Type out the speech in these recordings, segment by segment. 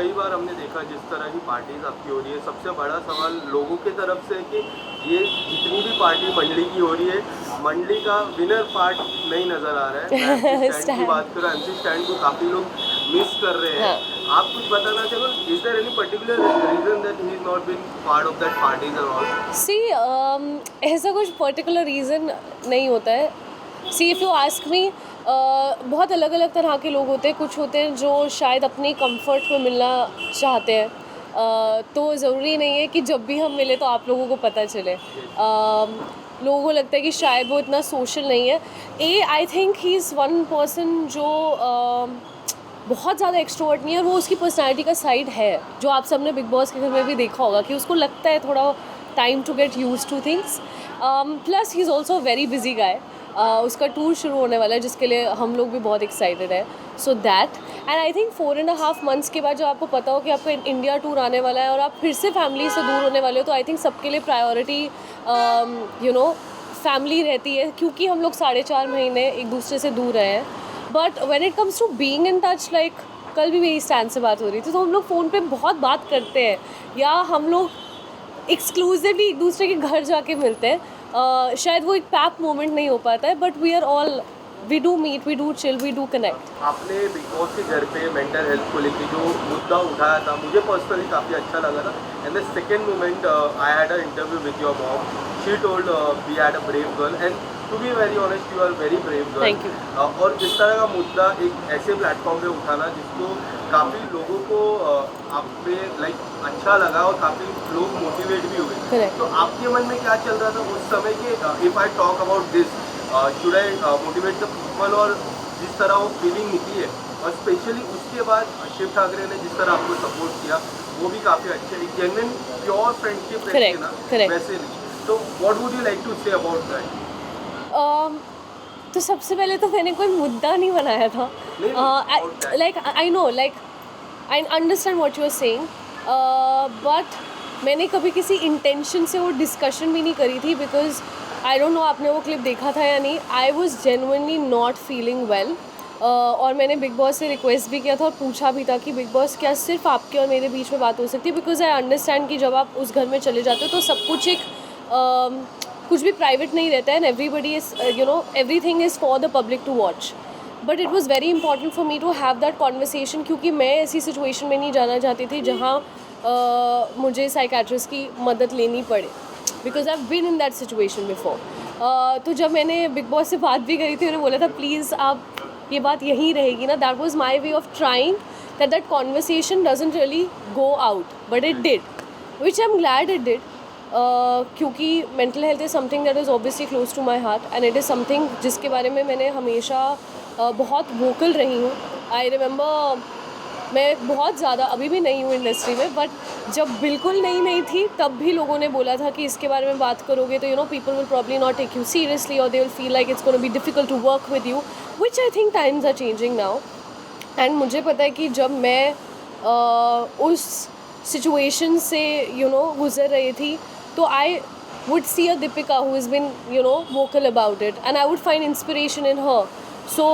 कई बार हमने देखा जिस तरह की पार्टीज आपकी हो रही है, सबसे बड़ा सवाल लोगों की तरफ से है कि ये जितनी भी पार्टी मंडली की हो रही है, मंडली का विनर पार्ट नहीं नज़र आ रहा है। एमसी स्टैंड की बात करो, एमसी स्टैंड को काफ़ी लोग मिस कर रहे हैं। हाँ। आप कुछ बताना चाहोगे, is there any particular reason that he is not been part of that parties and all? See ऐसा कुछ पर्टिकुलर रीज़न नहीं होता है. See if you ask me, बहुत अलग अलग तरह के लोग होते हैं. कुछ होते हैं जो शायद अपने कंफर्ट में मिलना चाहते हैं. तो ज़रूरी नहीं है कि जब भी हम मिले तो आप लोगों को पता चले. लोगों को लगता है कि शायद वो इतना सोशल नहीं है. I think he is one person जो बहुत ज़्यादा एक्सट्रोवर्ट नहीं है, और वो उसकी पर्सनैलिटी का साइड है जो आप सबने बिग बॉस के घर में भी देखा होगा कि उसको लगता है थोड़ा time to get used to things. Plus he is also very busy guy. उसका टूर शुरू होने वाला है जिसके लिए हम लोग भी बहुत एक्साइटेड है. So that, and I think 4.5 months के बाद जब आपको पता हो कि आपका इंडिया टूर आने वाला है और आप फिर से फैमिली से दूर होने वाले हो, तो आई थिंक सबके लिए प्रायोरिटी फैमिली रहती है, क्योंकि हम लोग 4.5 महीने एक दूसरे से दूर रहे हैं. But when it comes to being in touch, like कल भी मेरी स्टैंड से बात हो रही थी, तो हम लोग फ़ोन पे बहुत बात करते हैं, या हम लोग एक्सक्लूसिवली एक दूसरे के घर जाके मिलते हैं. शायद वो एक पैक मोमेंट नहीं हो पाता है, but we are all, we do meet, we do chill, we do connect. आपने बिग बॉस के घर पे मेंटल हेल्थ को लेके जो मुद्दा उठाया था, मुझे पर्सनली काफ़ी अच्छा लगा था. And the second moment, I had a interview with your mom. She told we had a brave girl, and to be very honest you are very brave girl. Thank you. और इस तरह का मुद्दा एक ऐसे प्लेटफॉर्म पे उठाना जिसको काफ़ी लोगों को आप पे लाइक अच्छा लगा और काफ़ी लोग मोटिवेट भी हुए. Correct. तो आपके मन में क्या चल रहा था उस समय कि if I talk about this, should I motivate the people, और जिस तरह वो फीलिंग निकली है, और स्पेशली उसके बाद शिव ठाकरे ने जिस तरह आपको सपोर्ट किया, वो भी काफ़ी अच्छे, एक जेन्युइन प्योर फ्रेंडशिप रहती है ना, Correct. वैसे नहीं. तो what would you like to say about that? तो सबसे पहले तो मैंने कोई मुद्दा नहीं बनाया था. Like I know, like I understand what you are saying, but मैंने कभी किसी इंटेंशन से वो डिस्कशन भी नहीं करी थी, बिकॉज आई डोंट नो आपने वो क्लिप देखा था या नहीं. I was genuinely not feeling well, और मैंने बिग बॉस से रिक्वेस्ट भी किया था और पूछा भी था कि बिग बॉस क्या सिर्फ आपके और मेरे बीच में बात हो सकती है, बिकॉज आई अंडरस्टैंड कि जब आप उस घर में चले जाते हो तो सब कुछ एक कुछ भी प्राइवेट नहीं रहता है, and everybody is everything is for the public to watch. But it was very important for me to have that conversation, क्योंकि मैं ऐसी सिचुएशन में नहीं जाना चाहती थी जहाँ मुझे साइकेट्रिस्ट की मदद लेनी पड़े, because I have been in that situation before. तो जब मैंने बिग बॉस से बात भी करी थी, उन्होंने बोला था प्लीज़ आप ये बात यहीं रहेगी ना. That was my way of trying that conversation doesn't really go out, but it did, which I am glad it did. क्योंकि mental health is something that is obviously close to my heart, and it is something जिसके बारे में मैंने हमेशा बहुत vocal रही हूँ. I remember मैं बहुत ज़्यादा, अभी भी नहीं हूँ इंडस्ट्री में, बट जब बिल्कुल नहीं थी तब भी लोगों ने बोला था कि इसके बारे में बात करोगे तो people will probably not take you seriously, और they will feel like it's gonna be difficult to work with you, which I think times are changing now. And मुझे पता है कि जब मैं उस सिचुएशन से गुजर रही थी, तो आई would see a Deepika who has been vocal about it, and I would find inspiration in her. So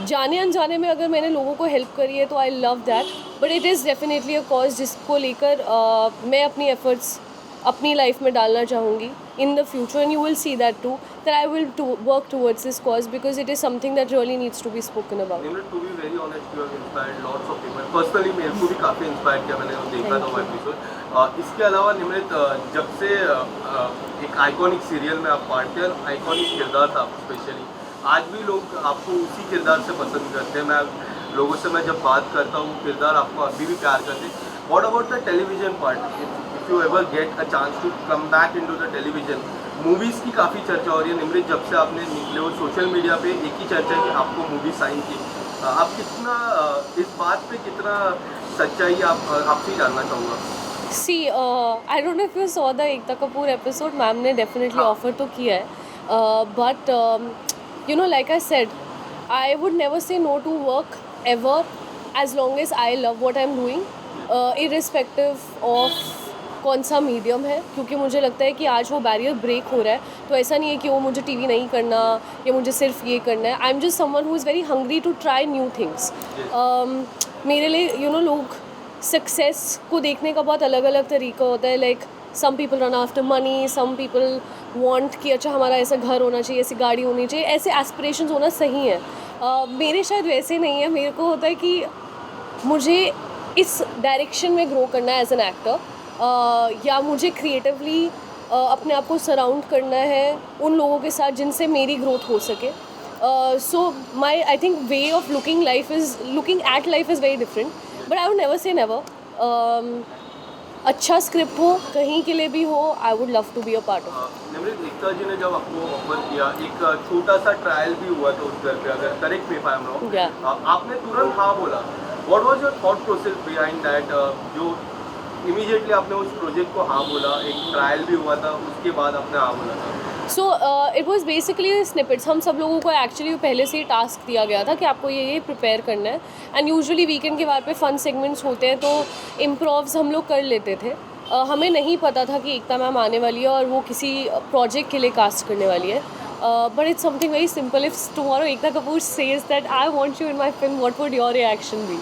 जाने अनजाने में अगर मैंने लोगों को हेल्प करी है तो I love that, but it is definitely a cause जिसको लेकर मैं अपनी एफर्ट्स अपनी लाइफ में डालना चाहूँगी in the future, and you will see that too, that I will work towards this cause, because it is something that really needs to be spoken about. To be very honest, you have inspired lots of people. Personally मेरे को भी काफ़ी inspire किया, मैंने देखा था वो episode. इसके अलावा निमृत, जब से एक आइकॉनिक सीरियल में आप पार्ट थे, आइकॉनिक किरदार था स्पेशली, आज भी लोग आपको उसी किरदार से पसंद करते हैं. लोगों से मैं जब बात करता हूँ, किरदार आपको अभी भी प्यार करते हैं. What about the television part? If you ever get a chance to come back into the television, movies की काफ़ी चर्चा हो रही है. निमृत, जब से आपने निकले हो सोशल मीडिया पे एक ही चर्चा है कि आपको मूवी साइन की. आप कितना इस बात पे कितना सच्चाई आपसे ही जानना चाहूँगा. See I don't know if you saw the Ekta Kapoor episode, ma'am ने डेफिनेटली ऑफर तो किया है, but like I said, I would never say no to work ever, as long as I love what I'm doing, irrespective of कौन सा medium है, क्योंकि मुझे लगता है कि आज वो बैरियर ब्रेक हो रहा है. तो ऐसा नहीं है कि वो मुझे टीवी नहीं करना या मुझे सिर्फ ये करना है. I am just someone who is very hungry to try new things. मेरे लिए लोग सक्सेस को देखने का बहुत अलग अलग तरीका होता है. Like some people run after money, some people want कि अच्छा हमारा ऐसा घर होना चाहिए, ऐसी गाड़ी होनी चाहिए, ऐसे एस्पिरेशंस होना सही है. मेरे शायद वैसे नहीं है. मेरे को होता है कि मुझे इस डायरेक्शन में ग्रो करना है एज एन एक्टर, या मुझे क्रिएटिवली अपने आप को सराउंड करना है उन लोगों के साथ जिनसे मेरी ग्रोथ हो सके. So my I think way of looking at life is very different, but I would never say never. अच्छा स्क्रिप्ट हो, कहीं के लिए भी हो, I would love to be a part of. Nimrit, Ekta ji ने जब आपको ऑफर किया, एक छोटा सा ट्रायल भी हुआ था उस घर पे, अगर correct me if I am wrong, आपने तुरंत हाँ बोला. What was your thought process behind that, जो इमीडिएटली आपने उस प्रोजेक्ट को हाँ बोला, एक ट्रायल भी हुआ था, उसके बाद आपने हाँ बोला था? So it was basically snippets. हम सब लोगों को एक्चुअली पहले से ही टास्क दिया गया था कि आपको ये प्रिपेयर करना है. एंड यूजुअली वीकेंड के बाद पे फन सेगमेंट्स होते हैं, तो इम्प्रोव्स हम लोग कर लेते थे. हमें नहीं पता था कि एकता मैम आने वाली है और वो किसी प्रोजेक्ट के लिए कास्ट करने वाली है. But it's something very simple. If tomorrow Ekta Kapoor says that I want you in my film, what would your reaction be?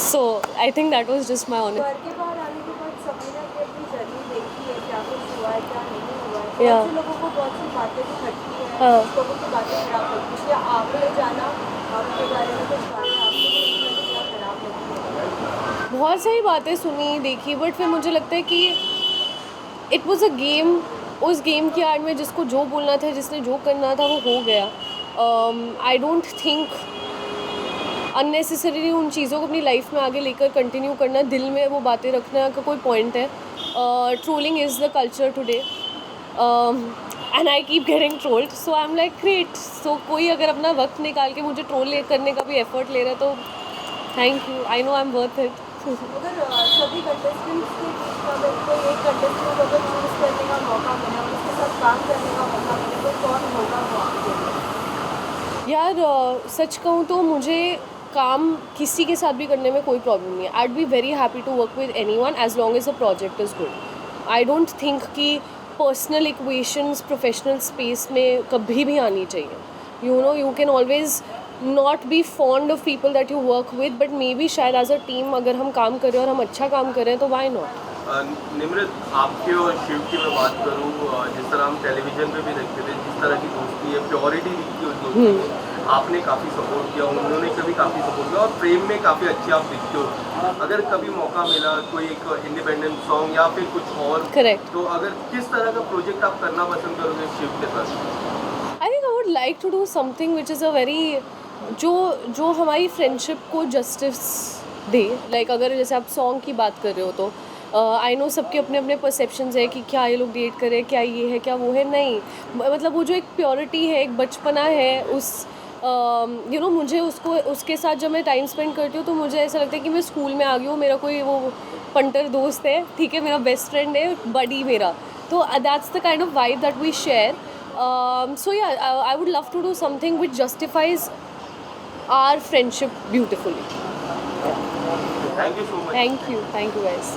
So I think that was just my honest. घर के बाहर आने के बाद समीरा की अपनी जर्नी देखी है, क्या कुछ हुआ है, क्या नहीं हुआ है. Yeah. बहुत से लोगों को बहुत सी बातें भी खटकी हैं, हाँ. कुछ लोगों की बातें खराब लगती हैं. क्या आपने जाना आपके बारे में कुछ बातें आपको क्या खराब लगती है? बहुत सारी बातें सुनी, देखी, बट फिर मुझे लगता है कि इट वॉज़ अ गेम. उस गेम की आड़ में जिसको जो बोलना था, जिसने जो करना था, वो हो गया. आई डोंट थिंक अननेसेसरीली उन चीज़ों को अपनी लाइफ में आगे लेकर कंटिन्यू करना, दिल में वो बातें रखना का कोई पॉइंट है. Trolling is the culture today, and I keep getting trolled. So I am like great. So कोई अगर अपना वक्त निकाल के मुझे ट्रोल करने का भी एफर्ट ले रहा है तो thank you. I know I am worth it. अगर सभी कंटेस्टेंट्स के बीच में अगर कोई एक कंटेस्टेंट को अगर चूज़ करने का मौका मिले और उसके साथ काम करने का मौका मिले, तो कौन होगा वो आपके लिए? यार सच कहूँ तो मुझे काम किसी के साथ भी करने में कोई प्रॉब्लम नहीं है. I would be very happy to work with anyone as long as the project is good. I don't think कि पर्सनल इक्वेशंस प्रोफेशनल स्पेस में कभी भी आनी चाहिए. You know, you can always not be fond of people that you work with, but may be शायद as a team अगर हम काम करें और हम अच्छा काम करें तो वाई नॉट. निमृत, आपके और शिव की मैं बात करूँ, जिस तरह हम टेलीविजन पे भी देखते थे, जिस तरह की दोस्ती है, प्योरिटी दिखती है उस दोस्ती में, आपने काफ़ी सपोर्ट किया, उन्होंने कभी काफ़ी सपोर्ट किया, और प्रेम में काफ़ी अच्छे आप दिखते हो. अगर कभी मौका मिला कोई एक इंडिपेंडेंट सॉन्ग या फिर कुछ और, करेक्ट, तो अगर किस तरह का प्रोजेक्ट आप करना पसंद करोगे शिव के साथ? I think I would like to do something which is a very जो हमारी फ्रेंडशिप को जस्टिस दे. लाइक अगर जैसे आप सॉन्ग की बात कर रहे हो तो आई नो सबके अपने अपने परसेप्शंस है कि क्या ये लोग डेट करें, क्या ये है, क्या वो है. नहीं, मतलब वो जो एक प्योरिटी है, एक बचपना है, उस यू नो मुझे उसके साथ जब मैं टाइम स्पेंड करती हूँ तो मुझे ऐसा लगता है कि मैं स्कूल में आ गई हूँ. मेरा कोई वो पंटर दोस्त है, ठीक है, मेरा बेस्ट फ्रेंड है, बडी मेरा. तो that's the kind of vibe that we share. So yeah I would love to do something which justifies our friendship beautifully. Thank you so much. Thank you guys.